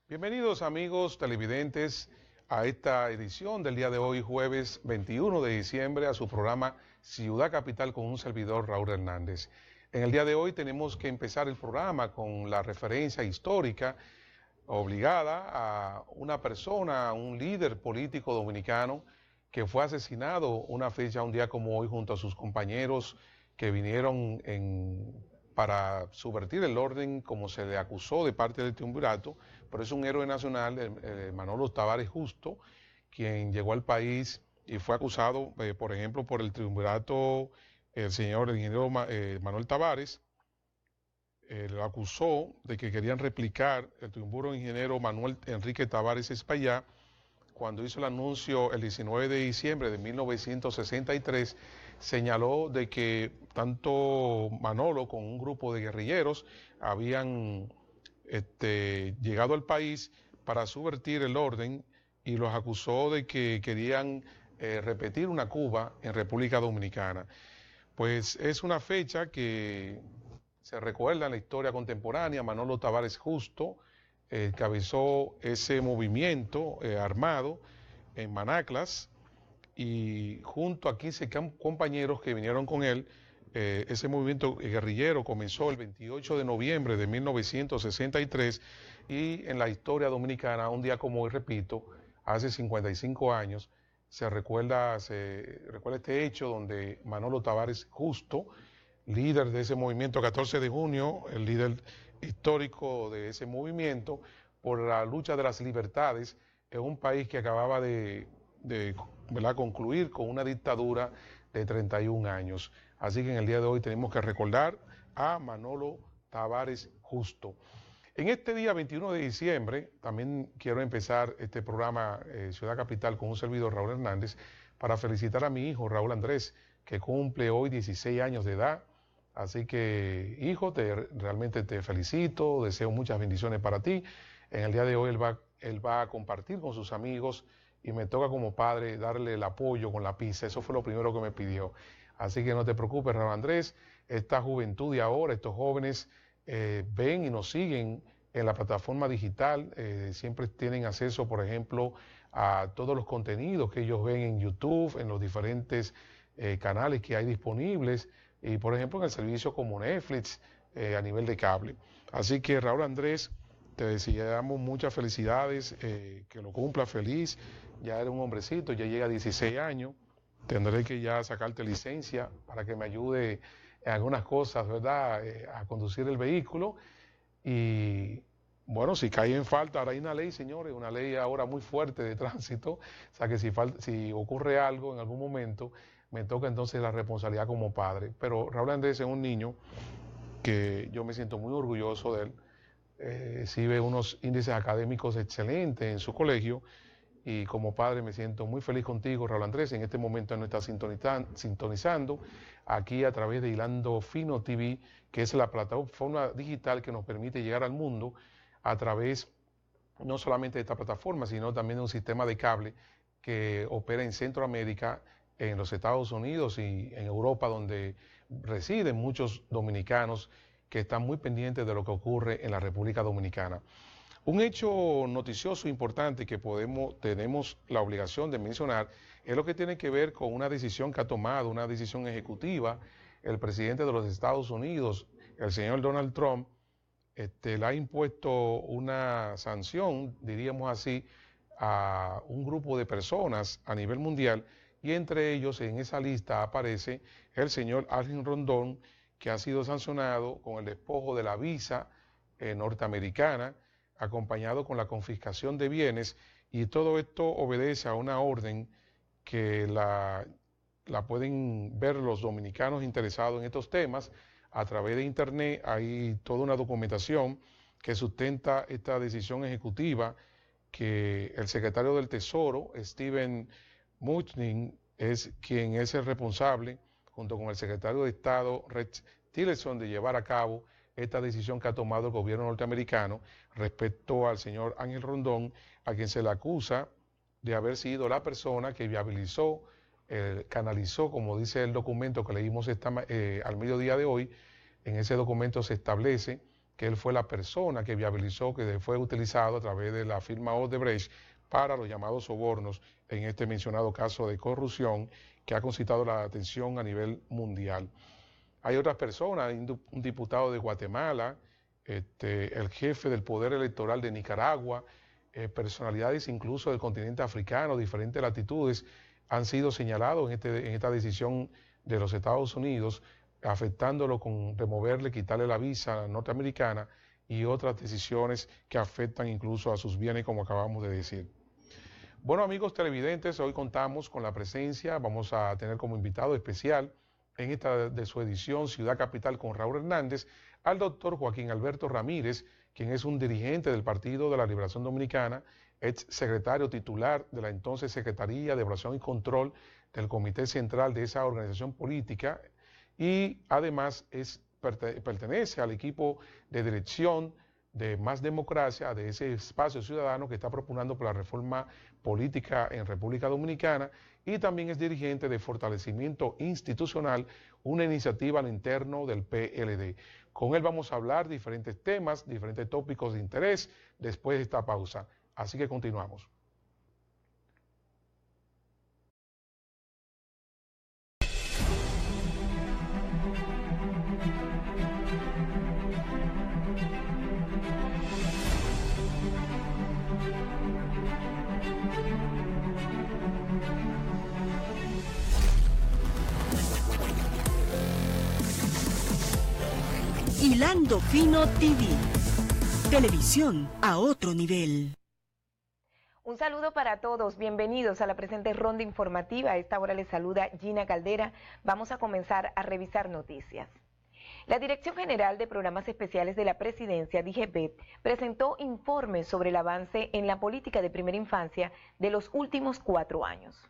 Bienvenidos amigos televidentes a esta edición del día de hoy, jueves 21 de diciembre, a su programa Ciudad Capital con un servidor, Raúl Hernández. En el día de hoy tenemos que empezar el programa con la referencia histórica obligada a una persona, un líder político dominicano que fue asesinado una fecha, un día como hoy, junto a sus compañeros que vinieron para subvertir el orden, como se le acusó de parte del triunvirato, pero es un héroe nacional, Manolo Tavares Justo, quien llegó al país y fue acusado, por ejemplo, por el triunvirato, el ingeniero Manuel Tavares, lo acusó de que querían replicar el triunviro ingeniero Manuel Enrique Tavares Espaillá, cuando hizo el anuncio el 19 de diciembre de 1963, señaló de que tanto Manolo con un grupo de guerrilleros habían llegado al país para subvertir el orden y los acusó de que querían repetir una Cuba en República Dominicana. Pues es una fecha que se recuerda en la historia contemporánea. Manolo Tavares Justo encabezó ese movimiento armado en Manaclas y junto a 15 compañeros que vinieron con él, ese movimiento guerrillero comenzó el 28 de noviembre de 1963 y en la historia dominicana, un día como hoy, repito, hace 55 años, se recuerda este hecho donde Manolo Tavares Justo, líder de ese movimiento, 14 de junio, el líder histórico de ese movimiento por la lucha de las libertades en un país que acababa de concluir con una dictadura de 31 años. Así que en el día de hoy tenemos que recordar a Manolo Tavares Justo. En este día 21 de diciembre, también quiero empezar este programa Ciudad Capital con un servidor, Raúl Hernández, para felicitar a mi hijo, Raúl Andrés, que cumple hoy 16 años de edad. Así que, hijo, realmente te felicito, deseo muchas bendiciones para ti. En el día de hoy él va a compartir con sus amigos y me toca como padre darle el apoyo con la pizza. Eso fue lo primero que me pidió. Así que no te preocupes, Raúl Andrés, esta juventud de ahora, estos jóvenes ven y nos siguen en la plataforma digital, siempre tienen acceso, por ejemplo, a todos los contenidos que ellos ven en YouTube, en los diferentes canales que hay disponibles, y por ejemplo en el servicio como Netflix a nivel de cable. Así que Raúl Andrés, te deseamos muchas felicidades, que lo cumpla feliz, ya eres un hombrecito, ya llega a 16 años, tendré que ya sacarte licencia para que me ayude en algunas cosas, ¿verdad?, a conducir el vehículo. Y bueno, si cae en falta, ahora hay una ley, señores, una ley ahora muy fuerte de tránsito, o sea que si ocurre algo en algún momento, me toca entonces la responsabilidad como padre. Pero Raúl Andrés es un niño que yo me siento muy orgulloso de él, recibe unos índices académicos excelentes en su colegio, y como padre me siento muy feliz contigo, Raúl Andrés. En este momento nos está sintonizando aquí a través de Hilando Fino TV, que es la plataforma digital que nos permite llegar al mundo a través no solamente de esta plataforma, sino también de un sistema de cable que opera en Centroamérica, en los Estados Unidos y en Europa, donde residen muchos dominicanos que están muy pendientes de lo que ocurre en la República Dominicana. Un hecho noticioso importante que tenemos la obligación de mencionar es lo que tiene que ver con una decisión que ha tomado, una decisión ejecutiva, el presidente de los Estados Unidos, el señor Donald Trump. Le ha impuesto una sanción, diríamos así, a un grupo de personas a nivel mundial, y entre ellos en esa lista aparece el señor Ariel Rondón, que ha sido sancionado con el despojo de la visa norteamericana, acompañado con la confiscación de bienes, y todo esto obedece a una orden que la pueden ver los dominicanos interesados en estos temas. A través de internet hay toda una documentación que sustenta esta decisión ejecutiva, que el secretario del Tesoro, Steven Mnuchin, es quien es el responsable, junto con el secretario de Estado, Rex Tillerson, de llevar a cabo esta decisión que ha tomado el gobierno norteamericano respecto al señor Ángel Rondón, a quien se le acusa de haber sido la persona que viabilizó canalizó, como dice el documento que leímos al mediodía de hoy. En ese documento se establece que él fue la persona que viabilizó, que fue utilizado a través de la firma Odebrecht para los llamados sobornos en este mencionado caso de corrupción que ha concitado la atención a nivel mundial. Hay otras personas, hay un diputado de Guatemala, el jefe del Poder Electoral de Nicaragua, personalidades incluso del continente africano, diferentes latitudes, han sido señalados en esta decisión de los Estados Unidos, afectándolo con removerle, quitarle la visa norteamericana y otras decisiones que afectan incluso a sus bienes, como acabamos de decir. Bueno, amigos televidentes, hoy contamos con la presencia, vamos a tener como invitado especial en esta de su edición Ciudad Capital con Raúl Hernández, al doctor Joaquín Alberto Ramírez, quien es un dirigente del Partido de la Liberación Dominicana, ex secretario titular de la entonces Secretaría de Evaluación y Control del Comité Central de esa organización política y además pertenece al equipo de dirección de Más Democracia, de ese espacio ciudadano que está proponiendo por la reforma política en República Dominicana, y también es dirigente de Fortalecimiento Institucional, una iniciativa al interno del PLD. Con él vamos a hablar diferentes temas, diferentes tópicos de interés después de esta pausa. Así que continuamos. Hilando Fino TV, televisión a otro nivel. Un saludo para todos, bienvenidos a la presente ronda informativa. A esta hora les saluda Gina Caldera. Vamos a comenzar a revisar noticias. La Dirección General de Programas Especiales de la Presidencia, DGPEP, presentó informes sobre el avance en la política de primera infancia de los últimos 4 años.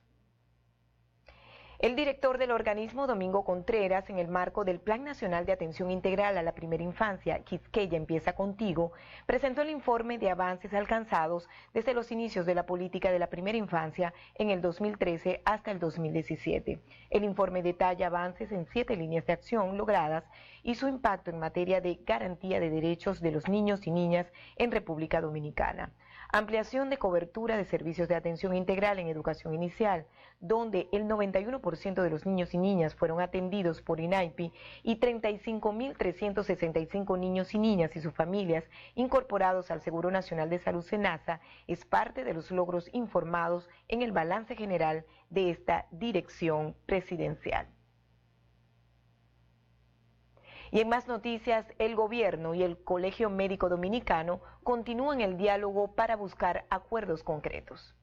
El director del organismo, Domingo Contreras, en el marco del Plan Nacional de Atención Integral a la Primera Infancia, Quisqueya Empieza Contigo, presentó el informe de avances alcanzados desde los inicios de la política de la primera infancia en el 2013 hasta el 2017. El informe detalla avances en 7 líneas de acción logradas y su impacto en materia de garantía de derechos de los niños y niñas en República Dominicana. Ampliación de cobertura de servicios de atención integral en educación inicial, donde el 91% de los niños y niñas fueron atendidos por INAIPI y 35.365 niños y niñas y sus familias incorporados al Seguro Nacional de Salud SENASA, es parte de los logros informados en el balance general de esta dirección presidencial. Y en más noticias, el gobierno y el Colegio Médico Dominicano continúan el diálogo para buscar acuerdos concretos.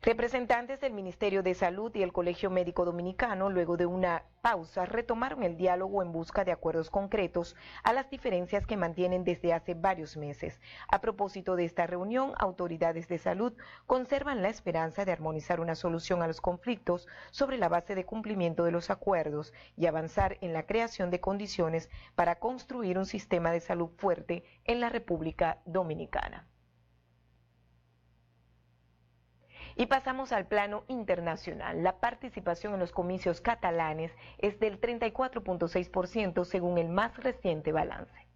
Representantes del Ministerio de Salud y el Colegio Médico Dominicano, luego de una pausa, retomaron el diálogo en busca de acuerdos concretos a las diferencias que mantienen desde hace varios meses. A propósito de esta reunión, autoridades de salud conservan la esperanza de armonizar una solución a los conflictos sobre la base de cumplimiento de los acuerdos y avanzar en la creación de condiciones para construir un sistema de salud fuerte en la República Dominicana. Y pasamos al plano internacional. La participación en los comicios catalanes es del 34.6% según el más reciente balance.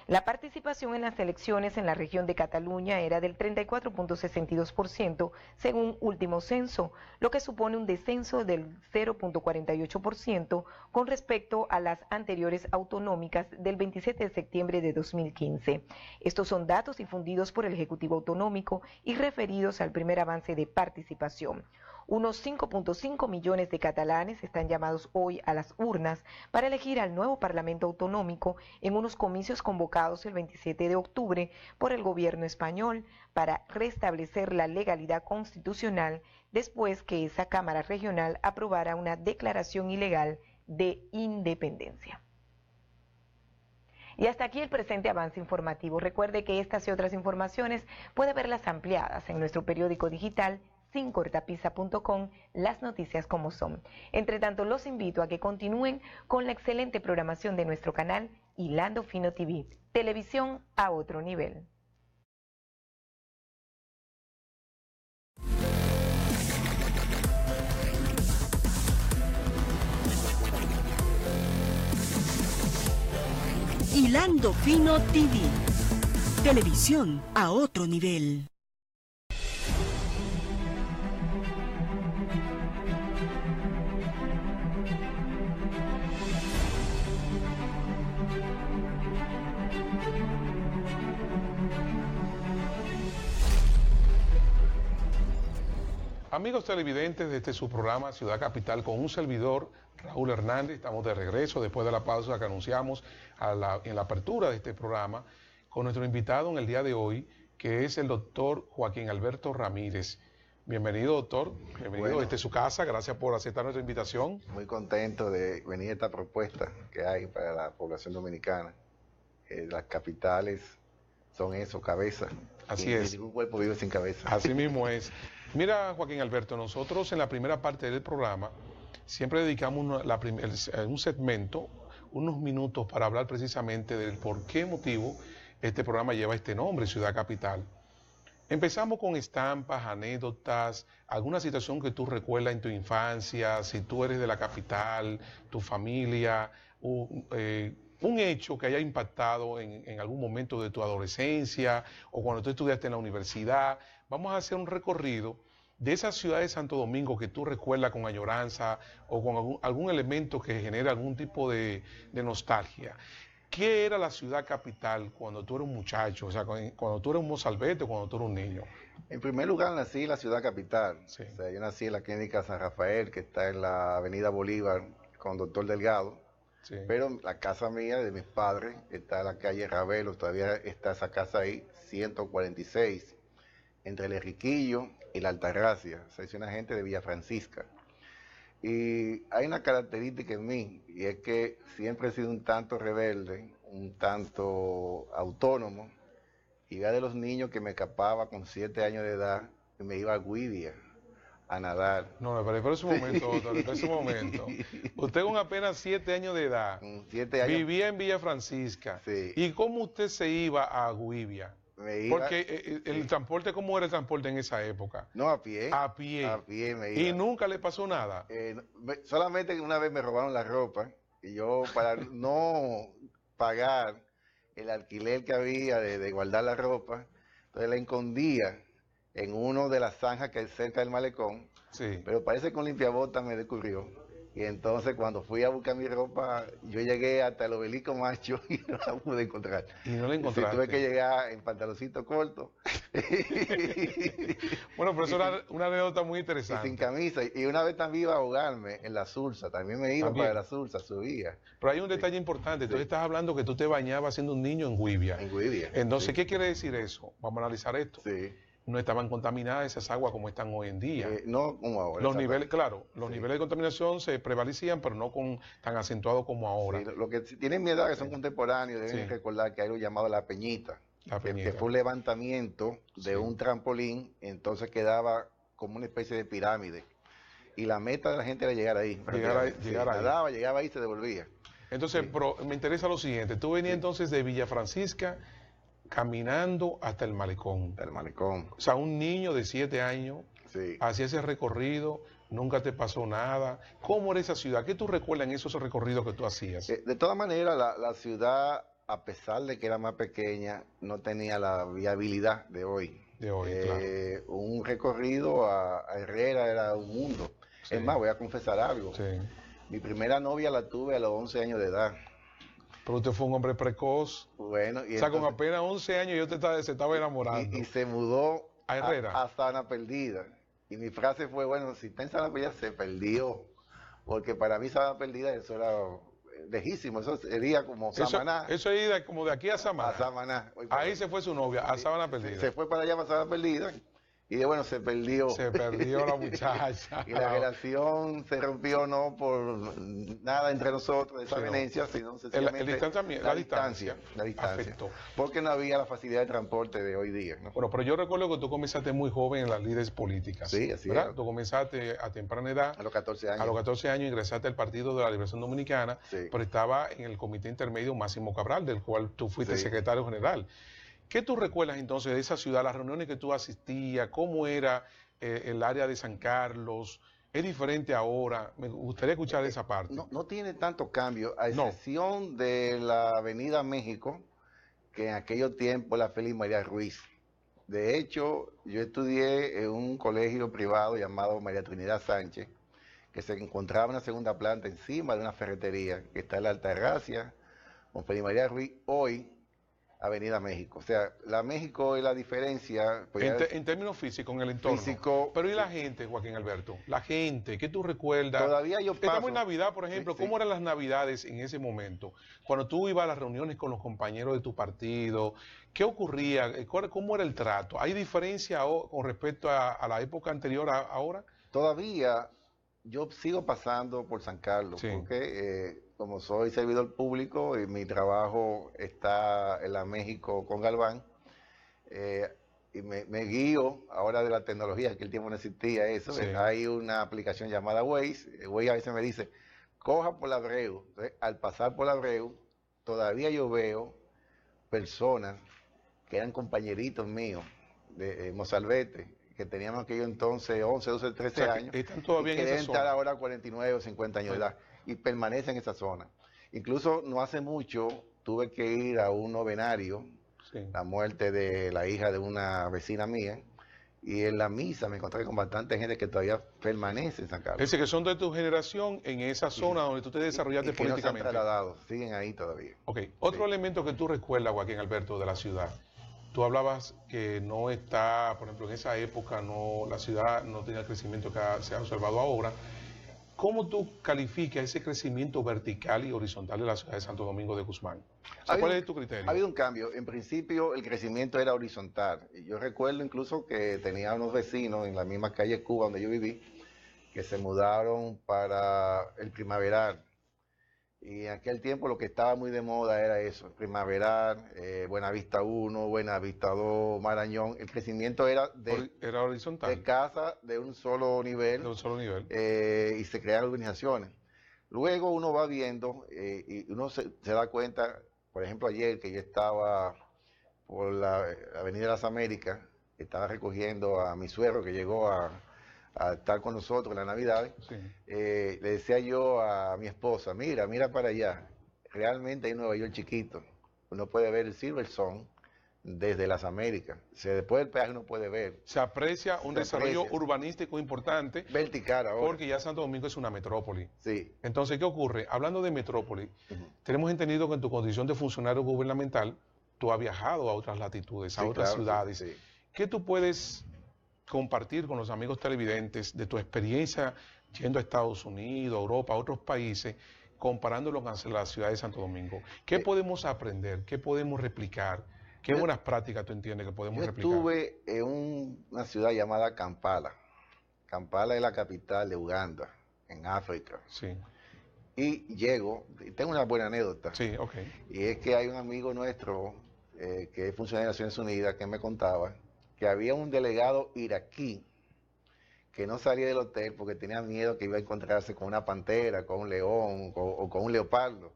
La participación en las elecciones en la región de Cataluña era del 34.62% según último censo, lo que supone un descenso del 0.48% con respecto a las anteriores autonómicas del 27 de septiembre de 2015. Estos son datos difundidos por el Ejecutivo Autonómico y referidos al primer avance de participación. Unos 5.5 millones de catalanes están llamados hoy a las urnas para elegir al nuevo Parlamento Autonómico en unos comicios convocados el 27 de octubre por el gobierno español para restablecer la legalidad constitucional después que esa Cámara Regional aprobara una declaración ilegal de independencia. Y hasta aquí el presente avance informativo. Recuerde que estas y otras informaciones puede verlas ampliadas en nuestro periódico digital sincortapisa.com, las noticias como son. Entre tanto, los invito a que continúen con la excelente programación de nuestro canal Hilando Fino TV, televisión a otro nivel. Hilando Fino TV. Televisión a otro nivel. Amigos televidentes de este su programa Ciudad Capital con un servidor, Raúl Hernández, estamos de regreso después de la pausa que anunciamos en la apertura de este programa con nuestro invitado en el día de hoy, que es el doctor Joaquín Alberto Ramírez. Bienvenido, doctor, bienvenido a su casa, gracias por aceptar nuestra invitación. Muy contento de venir a esta propuesta que hay para la población dominicana. Las capitales son eso, cabeza. Así y es. Ningún cuerpo vive sin cabeza. Así mismo es. Mira, Joaquín Alberto, nosotros en la primera parte del programa siempre dedicamos un segmento, unos minutos para hablar precisamente del por qué motivo este programa lleva este nombre, Ciudad Capital. Empezamos con estampas, anécdotas, alguna situación que tú recuerdas en tu infancia, si tú eres de la capital, tu familia, un hecho que haya impactado en algún momento de tu adolescencia o cuando tú estudiaste en la universidad. Vamos a hacer un recorrido de esa ciudad de Santo Domingo que tú recuerdas con añoranza o con algún elemento que genere algún tipo de nostalgia. ¿Qué era la ciudad capital cuando tú eras un muchacho? O sea, cuando tú eras un mozalbete o cuando tú eras un niño. En primer lugar, nací en la ciudad capital. Sí. O sea, yo nací en la clínica San Rafael, que está en la avenida Bolívar, con Doctor Delgado. Sí. Pero la casa mía, de mis padres, está en la calle Ravelo, todavía está esa casa ahí, 146, entre el Enriquillo y la Altagracia. O sea, es una gente de Villa Francisca. Y hay una característica en mí, y es que siempre he sido un tanto rebelde, un tanto autónomo, y era de los niños que me escapaba con 7 años de edad y me iba a Guivia a nadar. No, espera un momento, doctor, espera un momento. Usted con apenas 7 años de edad, Con 7 años, vivía en Villa Francisca. Sí. ¿Y cómo usted se iba a Guivia? me iba... Porque el transporte, ¿cómo era el transporte en esa época? No, a pie. A pie. A pie me iba. ¿Y nunca le pasó nada? Solamente una vez me robaron la ropa y yo, para no pagar el alquiler que había de guardar la ropa, entonces la escondía en uno de las zanjas que hay cerca del malecón, Sí. pero parece que un limpiabotas me descubrió. Y entonces cuando fui a buscar mi ropa, yo llegué hasta el Obelisco Macho y no la pude encontrar. Y no la Sí, encontraste. tuve que llegar en pantaloncito corto. Bueno, pero eso Y era una anécdota muy y interesante. sin camisa. Y una vez también iba a ahogarme en la Sursa. También me iba También. para la Sursa, subía. Pero hay un detalle importante. Tú Sí. estás hablando que tú te bañabas siendo un niño en Guivia. En Guivia. Entonces, Sí. ¿qué quiere decir eso? Vamos a analizar esto. Sí. No estaban contaminadas esas aguas como están hoy en día. No como ahora. Los exacto. niveles, claro, los Sí. niveles de contaminación se prevalecían, pero no tan acentuados como ahora. Sí, lo que tienen mi edad, que son contemporáneos, deben Sí. recordar que hay algo llamado La Peñita. La que Peñita. fue un levantamiento de Sí. un trampolín, entonces quedaba como una especie de pirámide. Y la meta de la gente era llegar ahí. prácticamente. llegar ahí. Nadaba, llegaba ahí y se devolvía. Entonces, Sí. pero me interesa lo siguiente. Tú venías entonces de Villa Francisca caminando hasta el malecón. El malecón. O sea, un niño de 7 años Sí. hacía ese recorrido, nunca te pasó nada. ¿Cómo era esa ciudad? ¿Qué tú recuerdas en esos recorridos que tú hacías? De todas maneras, la ciudad, a pesar de que era más pequeña, no tenía la viabilidad de hoy. De hoy, claro. Un recorrido a Herrera era un mundo. Sí. Es más, voy a confesar algo. Sí. Mi primera novia la tuve a los 11 años de edad. Pero usted fue un hombre precoz. Bueno, y O sea, con entonces- apenas 11 años yo se estaba enamorando. y se mudó ¿A Herrera? a Sabana Perdida. Y mi frase fue, bueno, si está en Sabana Perdida, se perdió. Porque para mí Sabana Perdida, eso era lejísimo. Eso sería como Samaná. Eso es como de aquí a Samaná. A Samaná. Voy por Ahí se fue su novia, a Sabana Perdida. Se fue para allá, para Sabana Perdida. Y de bueno, se perdió. Se perdió la muchacha. Y la relación se rompió no por nada entre nosotros, de esa Sí, no. venencia, sino El sencillamente distanciamiento, la distancia distancia. afectó. Porque no había la facilidad de transporte de hoy día, ¿no? Bueno, pero yo recuerdo que tú comenzaste muy joven en las líderes políticas. Sí, así ¿verdad? era. Tú comenzaste a temprana edad. A los 14 años. A los 14 años ingresaste al Partido de la Liberación Dominicana, Sí. pero estaba en el Comité Intermedio Máximo Cabral, del cual tú fuiste Sí. secretario general. ¿Qué tú recuerdas entonces de esa ciudad, las reuniones que tú asistías, cómo era el área de San Carlos, ¿Es diferente ahora? Me gustaría escuchar esa parte. No tiene tanto cambio, a No. excepción de la Avenida México, que en aquellos tiempos la Félix María Ruiz. De hecho, yo estudié en un colegio privado llamado María Trinidad Sánchez, que se encontraba en una segunda planta encima de una ferretería, que está en la Altagracia, con Félix María Ruiz, hoy Avenida México. O sea, la México es la diferencia. Pues En términos físicos, en el entorno. Físico. Pero ¿y la gente, Joaquín Alberto? La gente, ¿qué tú recuerdas? Todavía yo paso. Estamos en Navidad, por ejemplo. Sí. ¿Cómo eran las Navidades en ese momento? Cuando tú ibas a las reuniones con los compañeros de tu partido, ¿qué ocurría? ¿Cómo era el trato? ¿Hay diferencia con respecto a la época anterior a ahora? Todavía yo sigo pasando por San Carlos, Sí. porque como soy servidor público y mi trabajo está en la México con Galván, y me guío ahora de la tecnología, que aquel tiempo no existía eso. Sí. Hay una aplicación llamada Waze. Waze a veces me dice, coja por la Abreu. Entonces, al pasar por la Abreu, todavía yo veo personas que eran compañeritos míos de Mozalbete, que teníamos aquello entonces 11, 12, 13 O sea, años, están todavía y en que esa deben estar zona. ahora 49 o 50 años de edad, y permanecen en esa zona. Incluso no hace mucho tuve que ir a un novenario, Sí. la muerte de la hija de una vecina mía, y en la misa me encontré con bastante gente que todavía permanece en San Es Carlos. decir, que son de tu generación en esa zona donde tú te desarrollaste Y que no se han políticamente. trasladado, siguen ahí todavía. Ok, otro Sí. elemento que tú recuerdas, Joaquín Alberto, de la ciudad. Tú hablabas que no está, por ejemplo, en esa época la ciudad no tenía el crecimiento que se ha observado ahora. ¿Cómo tú calificas ese crecimiento vertical y horizontal de la ciudad de Santo Domingo de Guzmán? O sea, ¿cuál es tu criterio? Ha habido un cambio. En principio, el crecimiento era horizontal. Y yo recuerdo incluso que tenía unos vecinos en la misma calle Cuba donde yo viví, que se mudaron para el Primaveral. Y en aquel tiempo lo que estaba muy de moda era eso, Primaveral, Buenavista 1, Buenavista 2, Marañón. El crecimiento era Era horizontal, de casa de un solo nivel, de un solo nivel. y se crearon urbanizaciones. Luego uno va viendo y uno se da cuenta, por ejemplo ayer que yo estaba por la Avenida de las Américas, estaba recogiendo a mi suegro que llegó a estar con nosotros en la Navidad, Sí. le decía yo a mi esposa, mira para allá, realmente hay Nueva York chiquito, uno puede ver el Silverstone desde las Américas, o sea, después del peaje uno puede ver. Se aprecia un Se desarrollo aprecia. urbanístico importante Vertical ahora. porque ya Santo Domingo es una metrópoli. Sí. Entonces, ¿qué ocurre? Hablando de metrópoli, Ujú. tenemos entendido que en tu condición de funcionario gubernamental, tú has viajado a otras latitudes, a Sí, otras claro, ciudades. sí. ¿Qué tú puedes compartir con los amigos televidentes de tu experiencia yendo a Estados Unidos, a Europa, a otros países, comparándolo con la ciudad de Santo Domingo? ¿Qué podemos aprender? ¿Qué podemos replicar? ¿Qué Yo- buenas prácticas tú entiendes que podemos Yo replicar? estuve en una ciudad llamada Kampala. Kampala es la capital de Uganda, en África. Sí, Y llego, y tengo una buena anécdota, sí, ok. y es que hay un amigo nuestro que es funcionario de Naciones Unidas que me contaba que había un delegado iraquí que no salía del hotel porque tenía miedo que iba a encontrarse con una pantera, con un león o con un leopardo.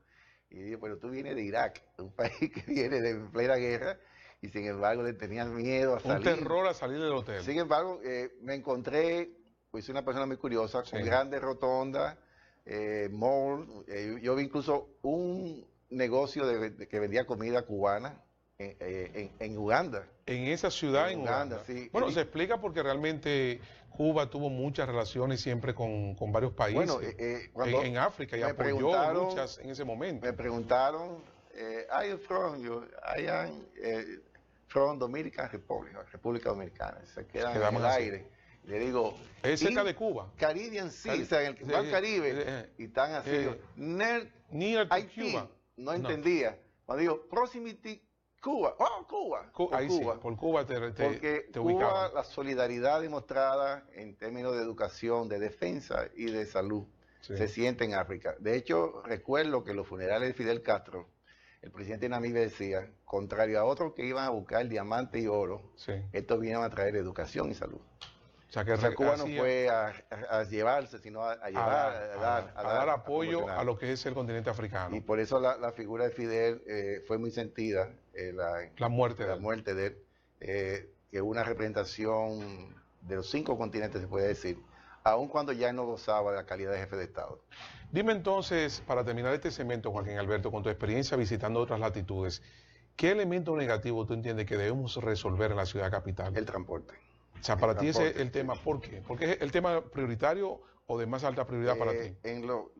Y digo, pero tú vienes de Irak, un país que viene de plena guerra, y sin embargo le tenían miedo a Un salir. terror a salir del hotel. Sin embargo, me encontré, pues soy una persona muy curiosa, con Sí. grandes rotondas, mall. Yo vi incluso un negocio que vendía comida cubana en Uganda. En esa ciudad, en Uganda. sí. Bueno, se explica porque realmente Cuba tuvo muchas relaciones siempre con varios países. Bueno, cuando en África y me apoyó preguntaron- luchas en ese momento. Me preguntaron, ¿are you from? I am from Dominican Republic, República Dominicana. Se quedan en quedamos el así. aire. Le digo, Es cerca "In de Cuba. Caribbean Sea", Cari- o sea, en el Mar sí, Caribe, y están así. Near Near to Haití, Cuba. no entendía. Cuando digo, proximity Cuba, Cuba, por Ahí Cuba. sí, por Cuba te Porque te Cuba, ubicaban. la solidaridad demostrada en términos de educación, de defensa y de salud, Sí. se siente en África. De hecho, recuerdo que en los funerales de Fidel Castro, el presidente de Namibia decía, contrario a otros que iban a buscar diamante y oro, Sí. estos vinieron a traer educación y salud. O sea, que O sea, Cuba no hacía- fue a llevarse, sino a llevar, a dar apoyo promocionar. a lo que es el continente africano. Y por eso la figura de Fidel fue muy sentida, La muerte de la él. muerte de él, que una representación de los 5 continentes, se puede decir, aun cuando ya no gozaba de la calidad de jefe de Estado. Dime entonces, para terminar este segmento, Joaquín Alberto, con tu experiencia visitando otras latitudes, ¿qué elemento negativo tú entiendes que debemos resolver en la ciudad capital? El transporte. O sea, para ti ese es el tema, ¿por qué? ¿Porque es el tema prioritario o de más alta prioridad para ti?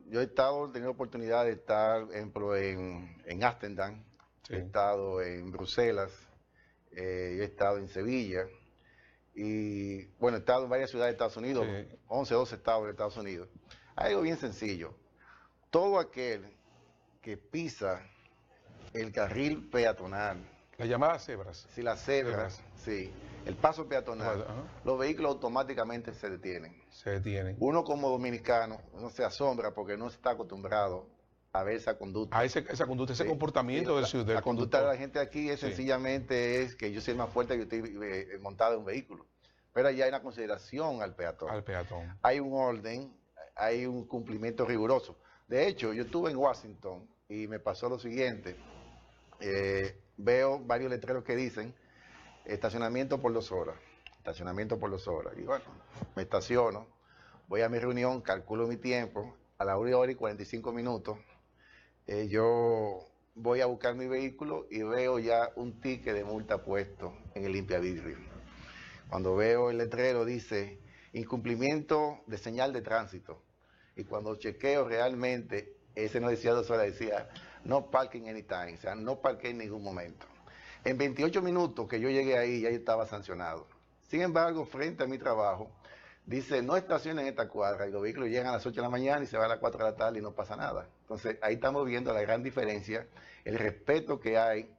Yo he tenido oportunidad de estar, por ejemplo, en Ámsterdam, Sí. he estado en Bruselas, he estado en Sevilla, y bueno, he estado en varias ciudades de Estados Unidos, Sí. 11, 12 estados de Estados Unidos. Hay algo bien sencillo. Todo aquel que pisa el carril peatonal, Las llamadas cebras. si la cebra, sí, el paso peatonal, Ajá. los vehículos automáticamente se detienen. Se detienen. Uno como dominicano, uno se asombra porque no está acostumbrado a ver esa conducta. A esa conducta, ese Sí, comportamiento sí, del la conducta de conductor. la gente aquí es Sí. sencillamente es que yo soy más fuerte que yo estoy montado en un vehículo. Pero allá hay una consideración al peatón. Al peatón. Hay un orden, hay un cumplimiento riguroso. De hecho, yo estuve en Washington y me pasó lo siguiente. Veo varios letreros que dicen estacionamiento por 2 horas. Estacionamiento por 2 horas. Y bueno, me estaciono, voy a mi reunión, calculo mi tiempo, a la 1 hora y 45 minutos. Yo voy a buscar mi vehículo y veo ya un ticket de multa puesto en el limpiavidrio. Cuando veo el letrero dice incumplimiento de señal de tránsito. Y cuando chequeo realmente, ese no decía 2 horas, decía no parking anytime, o sea, no parqué en ningún momento. En 28 minutos que yo llegué ahí ya yo estaba sancionado. Sin embargo, frente a mi trabajo, dice no estacionen en esta cuadra y los vehículos llegan a las 8 de la mañana y se van a las 4 de la tarde y no pasa nada. Entonces ahí estamos viendo la gran diferencia, el respeto que hay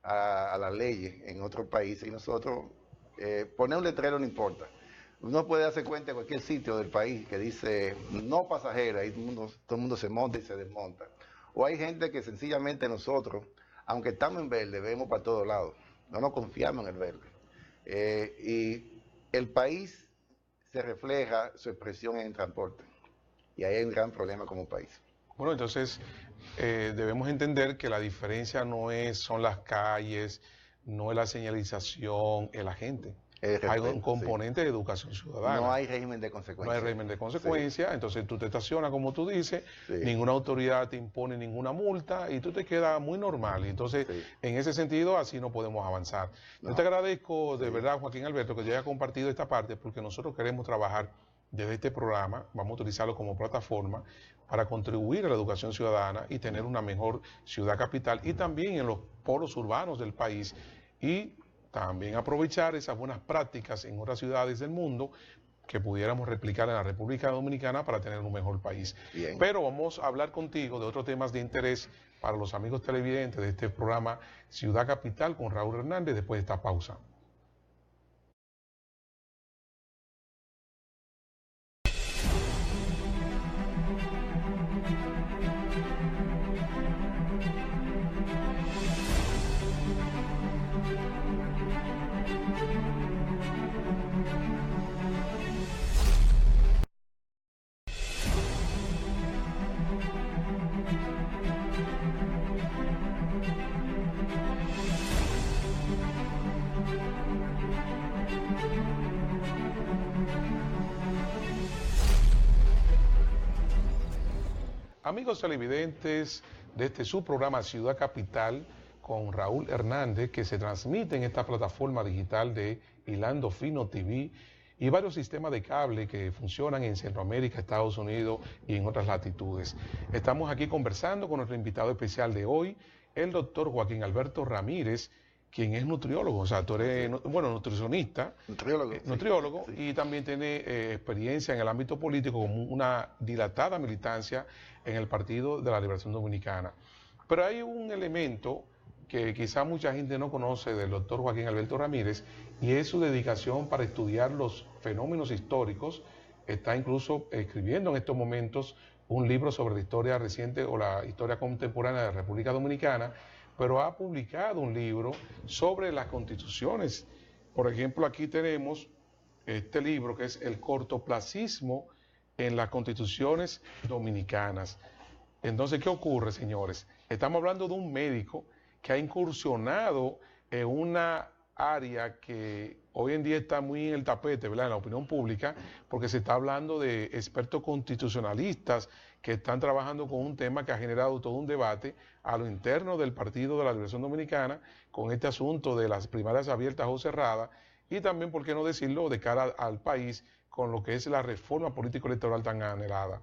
a las leyes en otros países y nosotros, poner un letrero no importa. Uno puede darse cuenta en cualquier sitio del país que dice no pasajera y todo el mundo se monta y se desmonta. O hay gente que sencillamente nosotros, aunque estamos en verde, vemos para todos lados. No nos confiamos en el verde. Y el país se refleja su expresión en el transporte. Y ahí hay un gran problema como país. Bueno, entonces debemos entender que la diferencia son las calles, no es la señalización, es la gente. Hay un componente de educación ciudadana. No hay régimen de consecuencia. No hay régimen de consecuencia, entonces tú te estacionas como tú dices, ninguna autoridad te impone ninguna multa y tú te quedas muy normal. Entonces, en ese sentido, así no podemos avanzar. Yo te agradezco de verdad, Joaquín Alberto, que te haya compartido esta parte porque nosotros queremos trabajar desde este programa, vamos a utilizarlo como plataforma para contribuir a la educación ciudadana y tener una mejor ciudad capital y también en los polos urbanos del país y también aprovechar esas buenas prácticas en otras ciudades del mundo que pudiéramos replicar en la República Dominicana para tener un mejor país. Bien. Pero vamos a hablar contigo de otros temas de interés para los amigos televidentes de este programa Ciudad Capital con Raúl Hernández después de esta pausa. Amigos televidentes de este su programa Ciudad Capital con Raúl Hernández, que se transmite en esta plataforma digital de Hilando Fino TV y varios sistemas de cable que funcionan en Centroamérica, Estados Unidos y en otras latitudes. Estamos aquí conversando con nuestro invitado especial de hoy, el doctor Joaquín Alberto Ramírez, quien es nutriólogo, o sea, tú eres, bueno, nutricionista, nutriólogo y también tiene experiencia en el ámbito político como una dilatada militancia en el Partido de la Liberación Dominicana. Pero hay un elemento que quizá mucha gente no conoce del doctor Joaquín Alberto Ramírez y es su dedicación para estudiar los fenómenos históricos. Está incluso escribiendo en estos momentos un libro sobre la historia reciente o la historia contemporánea de la República Dominicana, pero ha publicado un libro sobre las constituciones. Por ejemplo, aquí tenemos este libro que es El cortoplacismo en las constituciones dominicanas. Entonces, ¿qué ocurre, señores? Estamos hablando de un médico que ha incursionado en una área que hoy en día está muy en el tapete, ¿verdad?, en la opinión pública, porque se está hablando de expertos constitucionalistas que están trabajando con un tema que ha generado todo un debate a lo interno del Partido de la Liberación Dominicana con este asunto de las primarias abiertas o cerradas y también, por qué no decirlo, de cara al país con lo que es la reforma político-electoral tan anhelada.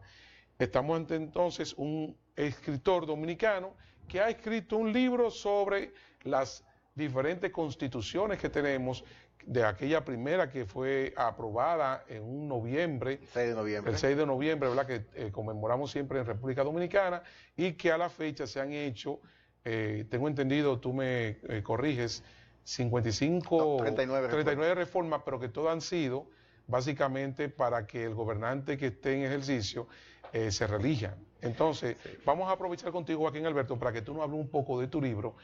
Estamos ante entonces un escritor dominicano que ha escrito un libro sobre las diferentes constituciones que tenemos, de aquella primera que fue aprobada en un noviembre, 6 de noviembre. el 6 de noviembre, ¿verdad?, que conmemoramos siempre en República Dominicana, y que a la fecha se han hecho, tengo entendido, tú me corriges, 55, 39 reformas, pero que todas han sido básicamente para que el gobernante que esté en ejercicio se reelija. Entonces, vamos a aprovechar contigo, Joaquín Alberto, para que tú nos hables un poco de tu libro.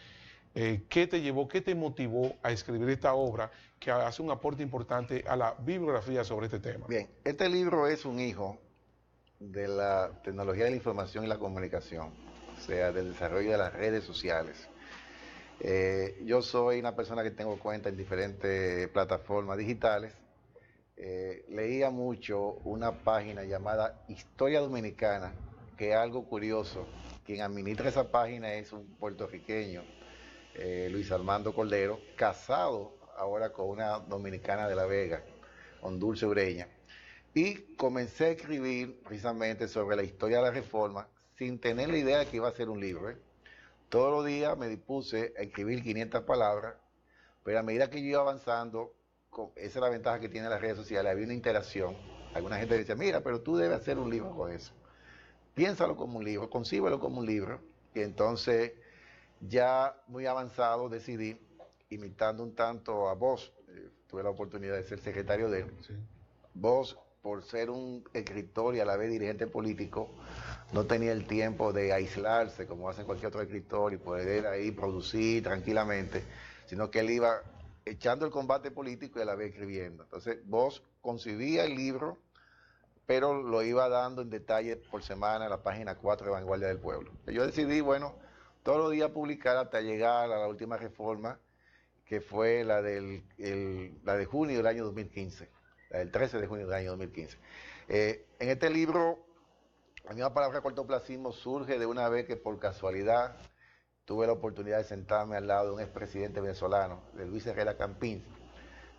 ¿Qué te llevó, qué te motivó a escribir esta obra que hace un aporte importante a la bibliografía sobre este tema? Bien, este libro es un hijo de la tecnología de la información y la comunicación, o sea, del desarrollo de las redes sociales. Yo soy una persona que tengo cuenta en diferentes plataformas digitales. Leía mucho una página llamada Historia Dominicana, que es algo curioso. Quien administra esa página es un puertorriqueño, Luis Armando Cordero, casado ahora con una dominicana de La Vega, con Dulce Ureña. Y comencé a escribir precisamente sobre la historia de la reforma sin tener la idea de que iba a ser un libro. Todos los días me dispuse a escribir 500 palabras, pero a medida que yo iba avanzando, esa es la ventaja que tienen las redes sociales, había una interacción. Alguna gente decía, mira, pero tú debes hacer un libro con eso. Piénsalo como un libro, concíbelo como un libro. Y entonces, ya muy avanzado, decidí, imitando un tanto a Bosch, tuve la oportunidad de ser secretario de él. Sí. Bosch, por ser un escritor y a la vez dirigente político, no tenía el tiempo de aislarse como hace cualquier otro escritor y poder ahí producir tranquilamente, sino que él iba echando el combate político y a la vez escribiendo. Entonces, Bosch concibía el libro, pero lo iba dando en detalle por semana en la página 4 de Vanguardia del Pueblo. Yo decidí, bueno, todos los días publicar hasta llegar a la última reforma, que fue la de junio del año 2015, la del 13 de junio del año 2015. En este libro, la misma palabra cortoplacismo surge de una vez que por casualidad tuve la oportunidad de sentarme al lado de un expresidente venezolano, de Luis Herrera Campín,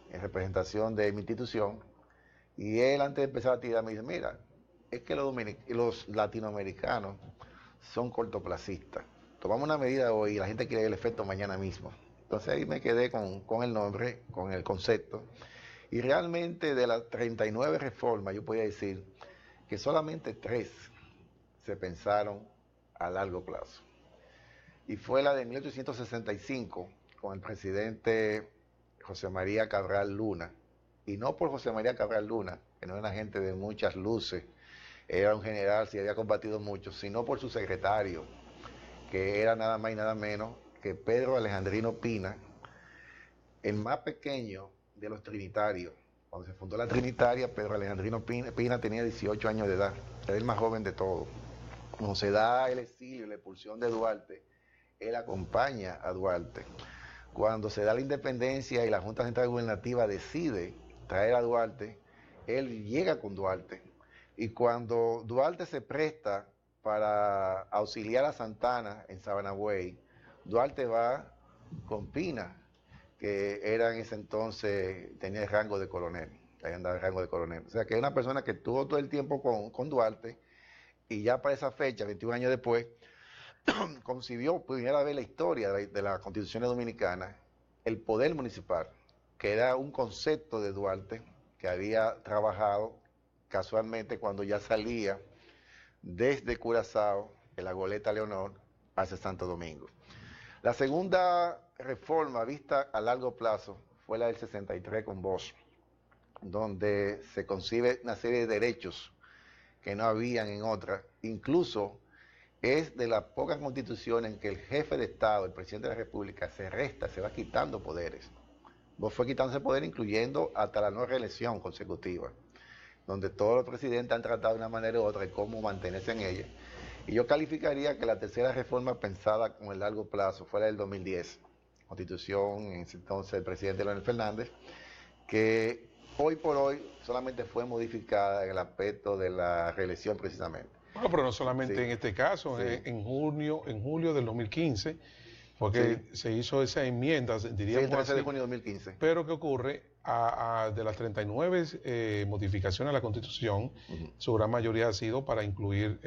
en representación de mi institución, y él antes de empezar a tirar me dice, mira, es que los latinoamericanos son cortoplacistas. Tomamos una medida hoy y la gente quiere el efecto mañana mismo. Entonces ahí me quedé con el nombre, con el concepto, y realmente de las 39 reformas yo podía decir que solamente 3 se pensaron a largo plazo. Y fue la de 1865 con el presidente José María Cabral Luna, y no por José María Cabral Luna, que no era una gente de muchas luces, era un general, sí había combatido mucho, sino por su secretario, que era nada más y nada menos que Pedro Alejandrino Pina, el más pequeño de los trinitarios. Cuando se fundó la Trinitaria, Pedro Alejandrino Pina tenía 18 años de edad, era el más joven de todos. Cuando se da el exilio y la expulsión de Duarte, él acompaña a Duarte. Cuando se da la independencia y la Junta Central Gubernativa decide traer a Duarte, él llega con Duarte. Y cuando Duarte se presta para auxiliar a Santana en Sabanagüey, Duarte va con Pina, que era en ese entonces, tenía el rango de coronel, ahí andaba el rango de coronel. O sea que es una persona que estuvo todo el tiempo con Duarte, y ya para esa fecha, 21 años después, concibió por primera vez la historia de la Constitución Dominicana, el poder municipal, que era un concepto de Duarte que había trabajado casualmente cuando ya salía desde Curazao, en la goleta Leonor, hacia Santo Domingo. La segunda reforma vista a largo plazo fue la del 63 con Bosch, donde se concibe una serie de derechos que no habían en otra. Incluso es de las pocas constituciones en que el jefe de Estado, el presidente de la República, se va quitando poderes. Bosch fue quitándose poder, incluyendo hasta la no reelección consecutiva, donde todos los presidentes han tratado de una manera u otra de cómo mantenerse en ella. Y yo calificaría que la tercera reforma pensada con el largo plazo fue la del 2010, constitución, en ese entonces el presidente Leonel Fernández, que hoy por hoy solamente fue modificada en el aspecto de la reelección precisamente. Bueno, pero no solamente Sí, en este caso, sí, en julio del 2015, porque sí, se hizo esa enmienda, sí, el diríamos 13 de así, junio de 2015. pero ¿qué ocurre? De las 39 modificaciones a la Constitución, Ujú. su gran mayoría ha sido para incluir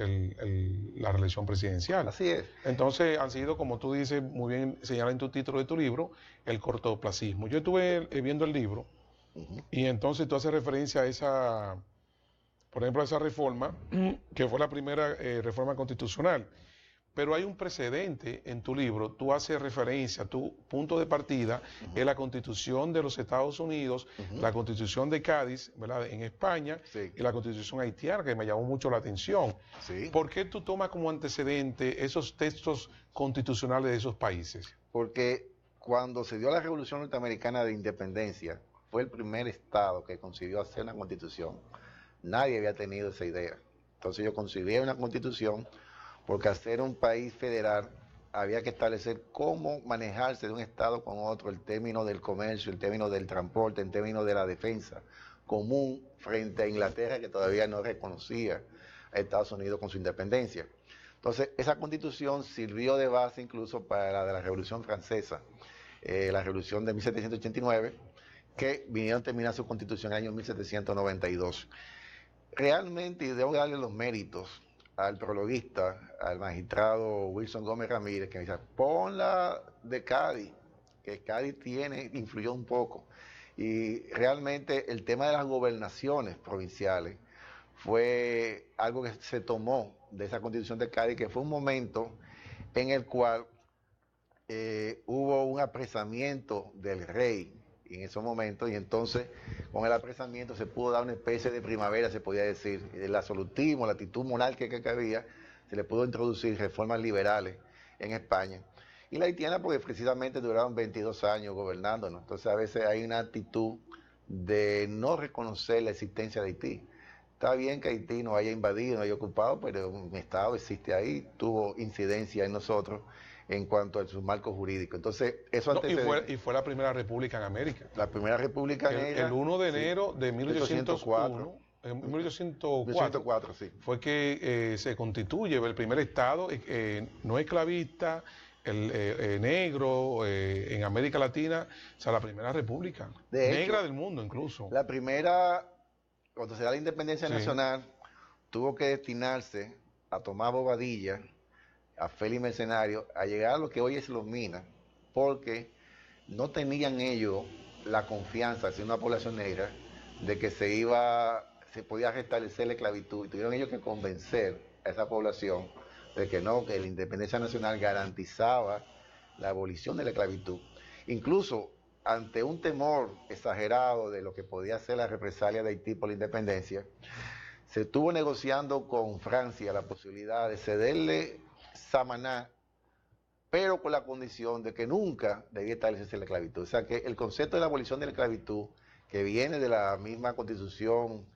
la reelección presidencial. Así es. Entonces han sido, como tú dices, muy bien señala en tu título de tu libro, el cortoplacismo. Yo estuve viendo el libro Ujú. y entonces tú haces referencia a esa, por ejemplo, a esa reforma, que fue la primera reforma constitucional. Pero hay un precedente en tu libro, tú haces referencia, tu punto de partida es la Constitución de los Estados Unidos, la Constitución de Cádiz, ¿verdad?, en España, Sí, y la Constitución haitiana, que me llamó mucho la atención. sí. ¿Por qué tú tomas como antecedente esos textos constitucionales de esos países? Porque cuando se dio la Revolución Norteamericana de Independencia, fue el primer estado que consiguió hacer una constitución. Nadie había tenido esa idea. Entonces yo concibí una constitución porque al ser un país federal había que establecer cómo manejarse de un estado con otro, el término del comercio, el término del transporte, el término de la defensa común frente a Inglaterra, que todavía no reconocía a Estados Unidos con su independencia. Entonces, esa constitución sirvió de base incluso para la de la Revolución Francesa, la Revolución de 1789, que vinieron a terminar su constitución en el año 1792. Realmente, y debo darle los méritos al prologuista, al magistrado Wilson Gómez Ramírez, que me dice, ponla de Cádiz, que Cádiz influyó un poco. Y realmente el tema de las gobernaciones provinciales fue algo que se tomó de esa constitución de Cádiz, que fue un momento en el cual hubo un apresamiento del rey en esos momentos, y entonces con el apresamiento se pudo dar una especie de primavera, se podía decir, el absolutismo, la actitud monárquica que había, se le pudo introducir reformas liberales en España. Y la haitiana, porque precisamente duraron 22 años gobernándonos, entonces a veces hay una actitud de no reconocer la existencia de Haití. Está bien que Haití no haya invadido, no haya ocupado, pero un Estado existe ahí, tuvo incidencia en nosotros en cuanto a su marco jurídico. Entonces, eso No, antecede. y fue la primera república en América. La primera república El negra. 1 de Sí, enero de 1804. 1801, en 1804, 1804, sí. fue que se constituye el primer estado no esclavista, negro, en América Latina, o sea, la primera república, De negra hecho, del mundo incluso. la primera, cuando se da la independencia Sí. nacional, tuvo que destinarse a tomar bobadilla, a Félix Mercenario, a llegar a lo que hoy es Los Minas, porque no tenían ellos la confianza, siendo una población negra, de que se podía restablecer la esclavitud, y tuvieron ellos que convencer a esa población de que no, que la independencia nacional garantizaba la abolición de la esclavitud. Incluso ante un temor exagerado de lo que podía ser la represalia de Haití por la independencia, se estuvo negociando con Francia la posibilidad de cederle Samaná, pero con la condición de que nunca debía establecerse la esclavitud. O sea que el concepto de la abolición de la esclavitud, que viene de la misma constitución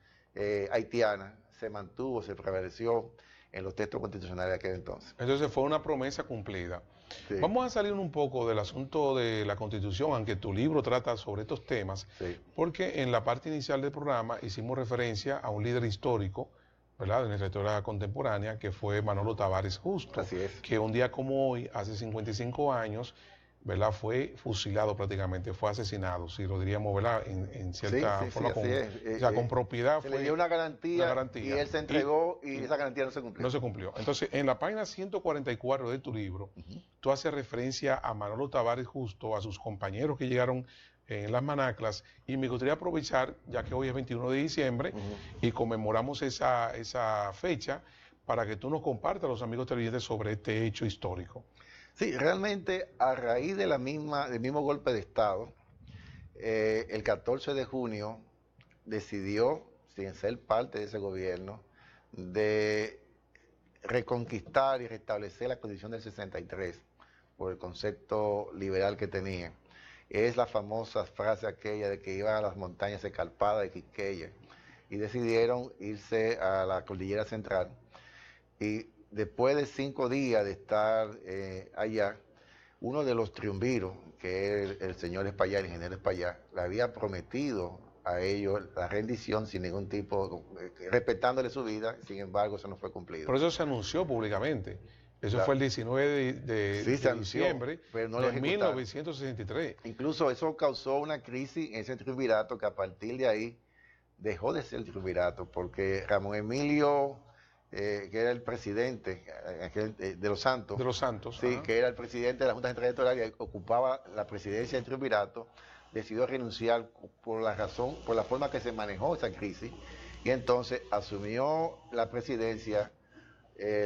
haitiana, se mantuvo, se prevaleció en los textos constitucionales de aquel entonces. Entonces fue una promesa cumplida. Sí, Vamos a salir un poco del asunto de la Constitución, aunque tu libro trata sobre estos temas, sí, porque en la parte inicial del programa hicimos referencia a un líder histórico, ¿verdad?, de nuestra historia contemporánea, que fue Manolo Tavares Justo, así es. que un día como hoy, hace 55 años, ¿verdad?, fue fusilado prácticamente, fue asesinado, si lo diríamos, ¿verdad?, en cierta forma, así es. o sea, con propiedad. Se Fue le dio una garantía y él se entregó y y esa garantía no se cumplió. no se cumplió. Entonces, en la página 144 de tu libro, tú haces referencia a Manolo Tavares Justo, a sus compañeros que llegaron en las manaclas, y me gustaría aprovechar, ya que hoy es 21 de diciembre y conmemoramos esa fecha, para que tú nos compartas a los amigos televidentes sobre este hecho histórico. Sí, realmente a raíz de del mismo golpe de Estado, el 14 de junio decidió, sin ser parte de ese gobierno, de reconquistar y restablecer la Constitución del 63 por el concepto liberal que tenía. Es la famosa frase aquella de que iban a las montañas escarpadas de Quisqueya y decidieron irse a la cordillera central. Y después de 5 días de estar allá, uno de los triunviros, que es el señor Espaillat, el ingeniero Espaillat, le había prometido a ellos la rendición sin ningún tipo, respetándole su vida. Sin embargo, eso no fue cumplido. Por eso se anunció públicamente. Eso fue el 19 Sí, se de anunció, diciembre pero no lo de ejecutaron. 1963. Incluso eso causó una crisis en ese triunvirato que a partir de ahí dejó de ser el triunvirato, porque Ramón Emilio, que era el presidente de Los Santos, De los Santos. sí, Ajá. que era el presidente de la Junta Central Electoral y ocupaba la presidencia del triunvirato, decidió renunciar por la forma que se manejó esa crisis, y entonces asumió la presidencia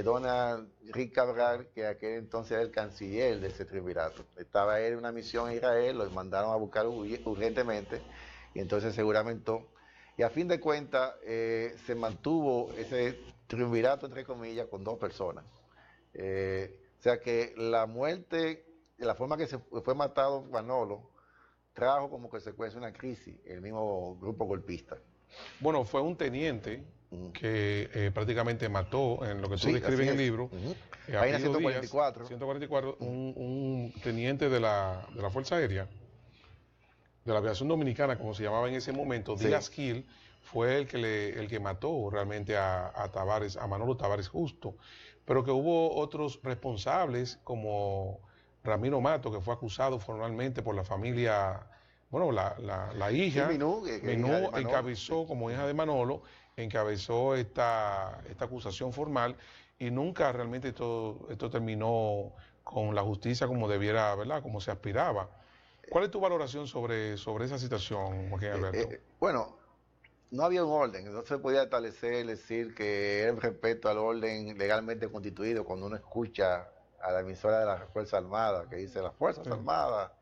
Donald Rick Cabral, que aquel entonces era el canciller de ese triunvirato. Estaba él en una misión en Israel, lo mandaron a buscar urgentemente, y entonces se juramentó. Y a fin de cuentas, se mantuvo ese triunvirato, entre comillas, con 2 personas. O sea que la muerte, de la forma que se fue matado Manolo, trajo como consecuencia una crisis, el mismo grupo golpista. Bueno, fue un teniente que prácticamente mató, en lo que tú Sí, describes así en el es. libro, Página Apio 144. Díaz, 144, un teniente de la Fuerza Aérea, de la aviación dominicana, como se llamaba en ese momento, Sí. Díaz Gil, fue el que mató realmente a Tavares, a Manolo Tavares Justo, pero que hubo otros responsables como Ramiro Mato, que fue acusado formalmente por la familia, bueno, la hija, Sí, Minú, que hija de Menú Manolo. encabezó, como hija de Manolo, encabezó esta acusación formal, y nunca realmente esto terminó con la justicia como debiera, ¿verdad? Como se aspiraba. ¿Cuál es tu valoración sobre esa situación, Joaquín Alberto? Bueno, no había un orden, no se podía establecer, decir que era un respeto al orden legalmente constituido cuando uno escucha a la emisora de la Fuerza Armada que dice las Fuerzas Armadas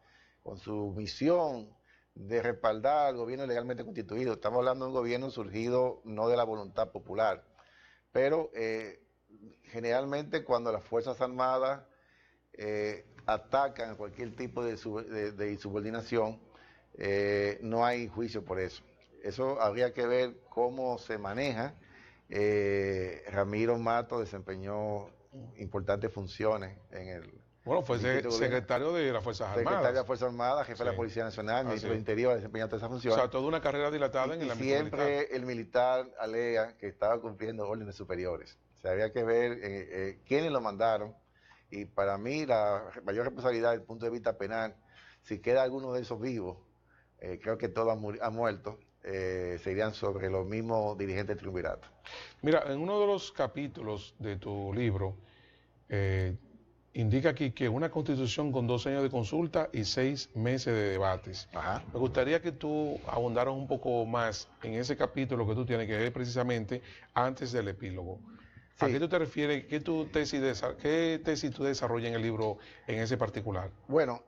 con su misión de respaldar al gobierno legalmente constituido. Estamos hablando de un gobierno surgido no de la voluntad popular, pero generalmente cuando las Fuerzas Armadas atacan cualquier tipo de insubordinación, no hay juicio por eso. Eso habría que ver cómo se maneja. Ramiro Mato desempeñó importantes funciones en el Bueno, fue Distrito de Gobierno. secretario de las Fuerzas Secretario de Armadas. las Fuerzas Armadas, jefe de la Sí. Policía Nacional, ministro Así del es. Interior, desempeñó todas esas O funciones. sea, toda una carrera dilatada en el Y ámbito militar. siempre el militar alega que estaba cumpliendo órdenes superiores. O sea, había que ver quiénes lo mandaron. Y para mí la mayor responsabilidad desde el punto de vista penal, si queda alguno de esos vivos, creo que todos han muerto, serían sobre los mismos dirigentes del triunvirato. Mira, en uno de los capítulos de tu libro, indica aquí que una constitución con 2 años de consulta y 6 meses de debates. Ajá. Me gustaría que tú abundaras un poco más en ese capítulo que tú tienes, que es precisamente antes del epílogo. ¿A Sí. qué tú te refieres? ¿Qué tesis tú desarrollas en el libro en ese particular? Bueno,